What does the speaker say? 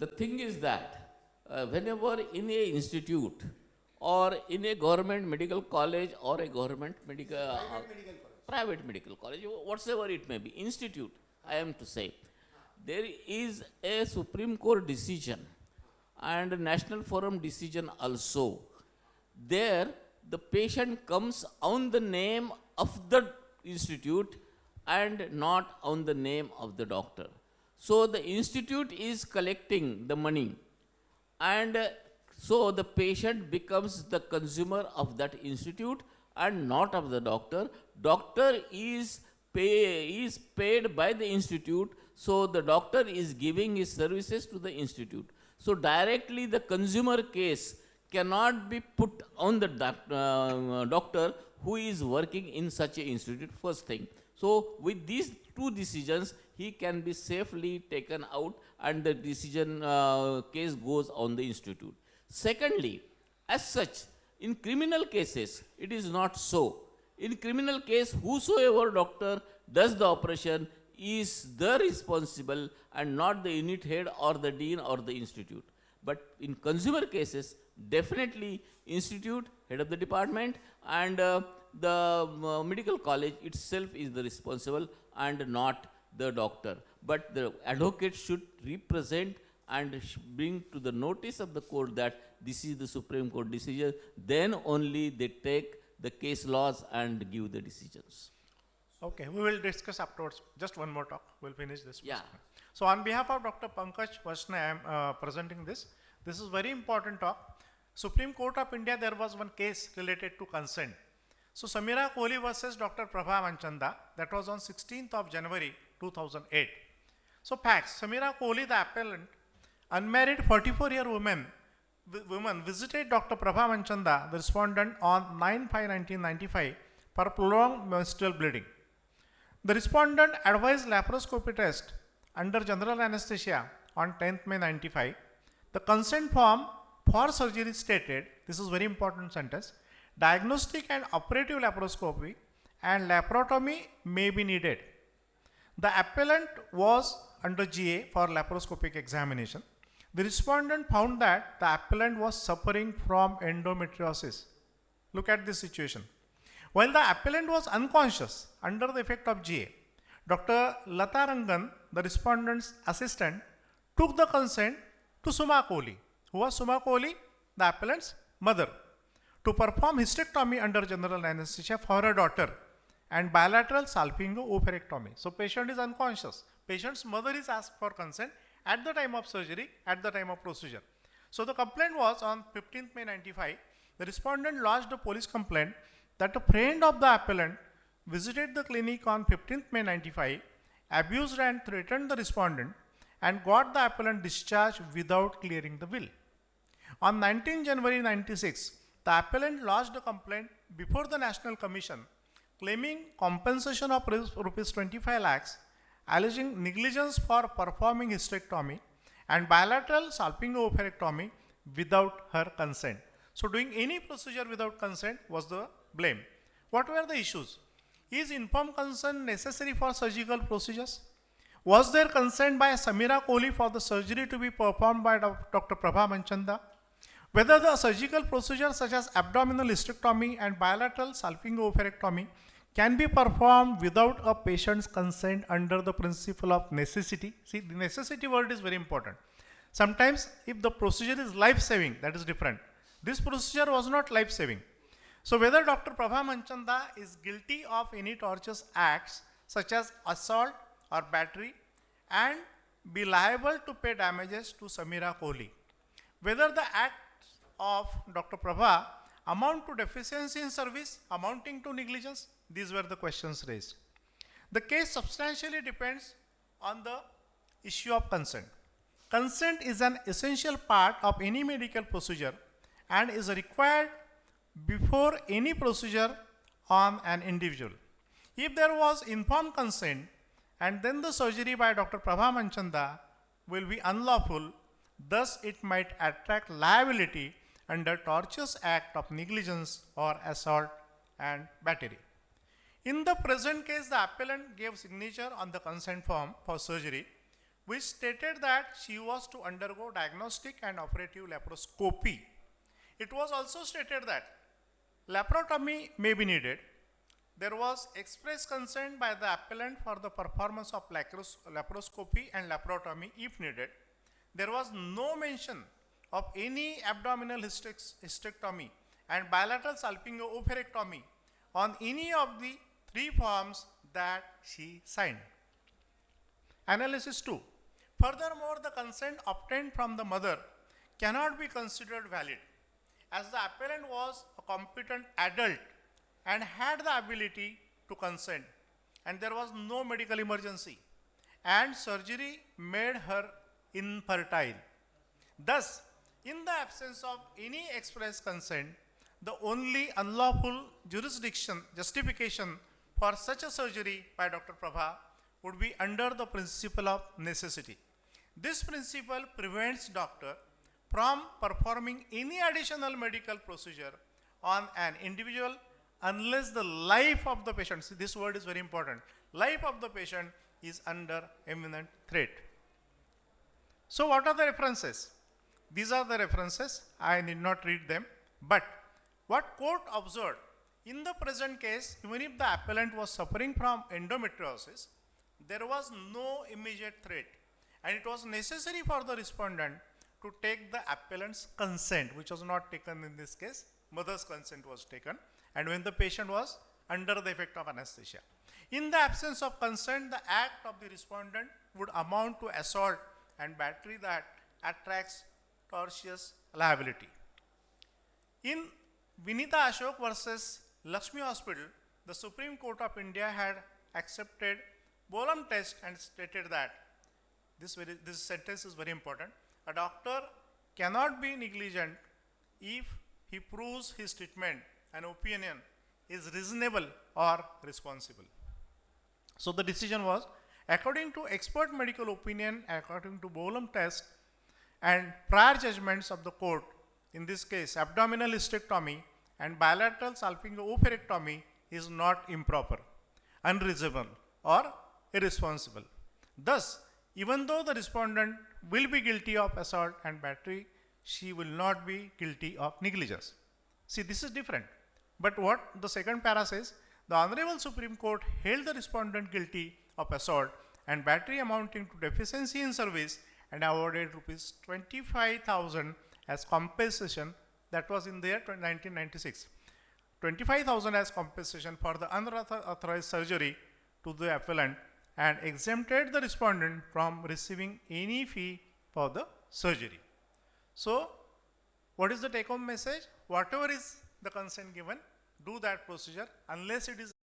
the thing is that whenever in a institute or in a government medical college or a government medical private medical college, whatsoever it may be, institute, I am to say, there is a Supreme Court decision and a National Forum decision also. There, the patient comes on the name of the institute and not on the name of the doctor. So the institute is collecting the money, and so the patient becomes the consumer of that institute and not of the doctor. Doctor is paid by the institute, so the doctor is giving his services to the institute. So directly the consumer case cannot be put on the doctor who is working in such an institute, first thing. So with these two decisions, he can be safely taken out and the decision case goes on the institute. Secondly, as such, in criminal cases, it is not so. In criminal case, whosoever doctor does the operation is the responsible and not the unit head or the dean or the institute. But in consumer cases, definitely institute, head of the department, and the medical college itself is the responsible and not the doctor. But the advocate should represent and bring to the notice of the court that this is the Supreme Court decision. Then only they take the case laws and give the decisions. Okay, we will discuss afterwards. Just one more talk. We'll finish this. Yeah. So on behalf of Dr. Pankaj Vasne, I am presenting this. This is very important talk. Supreme Court of India, there was one case related to consent. So Samira Kohli versus Dr. Prabha Manchanda, that was on 16th of January 2008. So facts, Samira Kohli, the appellant, unmarried 44-year woman visited Dr. Prabha Manchanda, the respondent, on 9/5/1995 for prolonged menstrual bleeding. The respondent advised laparoscopy test under general anesthesia on 10th May 95. The consent form for surgery stated, this is very important sentence, diagnostic and operative laparoscopy and laparotomy may be needed. The appellant was under GA for laparoscopic examination. The respondent found that the appellant was suffering from endometriosis. Look at this situation. While the appellant was unconscious under the effect of GA, Dr. Lata Rangan, the respondent's assistant, took the consent to Suma Kohli. Who was Suma Kohli? The appellant's mother, to perform hysterectomy under general anesthesia for her daughter and bilateral salpingo-oophorectomy. So patient is unconscious. Patient's mother is asked for consent at the time of surgery, at the time of procedure. So the complaint was on 15th May 95. The respondent lodged a police complaint that a friend of the appellant visited the clinic on 15th May 95, abused and threatened the respondent, and got the appellant discharged without clearing the will. On 19 January 96, the appellant lodged a complaint before the National Commission claiming compensation of rupees 25 lakhs, alleging negligence for performing hysterectomy and bilateral salpingo-oophorectomy without her consent. So doing any procedure without consent was the blame. What were the issues? Is informed consent necessary for surgical procedures? Was there consent by Samira Kohli for the surgery to be performed by Dr. Prabha Manchanda? Whether the surgical procedures such as abdominal hysterectomy and bilateral salpingo-oophorectomy can be performed without a patient's consent under the principle of necessity. See, the necessity word is very important. Sometimes if the procedure is life-saving, that is different. This procedure was not life-saving. So whether Dr. Prabha Manchanda is guilty of any tortious acts such as assault or battery and be liable to pay damages to Samira Kohli. Whether the acts of Dr. Prabha amount to deficiency in service amounting to negligence, these were the questions raised. The case substantially depends on the issue of consent. Consent is an essential part of any medical procedure and is required before any procedure on an individual. If there was informed consent and then the surgery by Dr. Prabha Manchanda will be unlawful, thus it might attract liability under tortious act of negligence or assault and battery. In the present case, the appellant gave signature on the consent form for surgery, which stated that she was to undergo diagnostic and operative laparoscopy. It was also stated that laparotomy may be needed. There was express consent by the appellant for the performance of laparoscopy and laparotomy if needed. There was no mention of any abdominal hysterectomy and bilateral salpingo-oophorectomy on any of the three forms that she signed. Analysis 2. Furthermore, the consent obtained from the mother cannot be considered valid, as the appellant was a competent adult and had the ability to consent, and there was no medical emergency, and surgery made her infertile. Thus, in the absence of any express consent, the only unlawful justification for such a surgery by Dr. Prabha would be under the principle of necessity. This principle prevents doctor from performing any additional medical procedure on an individual unless the life of the patient, see, this word is very important, life of the patient is under imminent threat. So what are the references? These are the references. I need not read them. But what court observed, in the present case, even if the appellant was suffering from endometriosis, there was no immediate threat. And it was necessary for the respondent to take the appellant's consent, which was not taken in this case. Mother's consent was taken. And when the patient was under the effect of anesthesia. In the absence of consent, the act of the respondent would amount to assault and battery that attracts tortious liability. In Vinita Ashok versus Lakshmi Hospital, the Supreme Court of India had accepted Bolam test and stated that, this sentence is very important, a doctor cannot be negligent if he proves his treatment and opinion is reasonable or responsible. So the decision was, according to expert medical opinion, according to Bolam test and prior judgments of the court, in this case abdominal hysterectomy and bilateral salpingo-oophorectomy is not improper, unreasonable or irresponsible. Thus, even though the respondent will be guilty of assault and battery, she will not be guilty of negligence. See, this is different. But what the second para says, the Honorable Supreme Court held the respondent guilty of assault and battery amounting to deficiency in service and awarded rupees 25,000 as compensation. That was in the year 1996. 25,000 as compensation for the unauthorized surgery to the appellant and exempted the respondent from receiving any fee for the surgery. So, what is the take-home message? Whatever is the consent given, do that procedure unless it is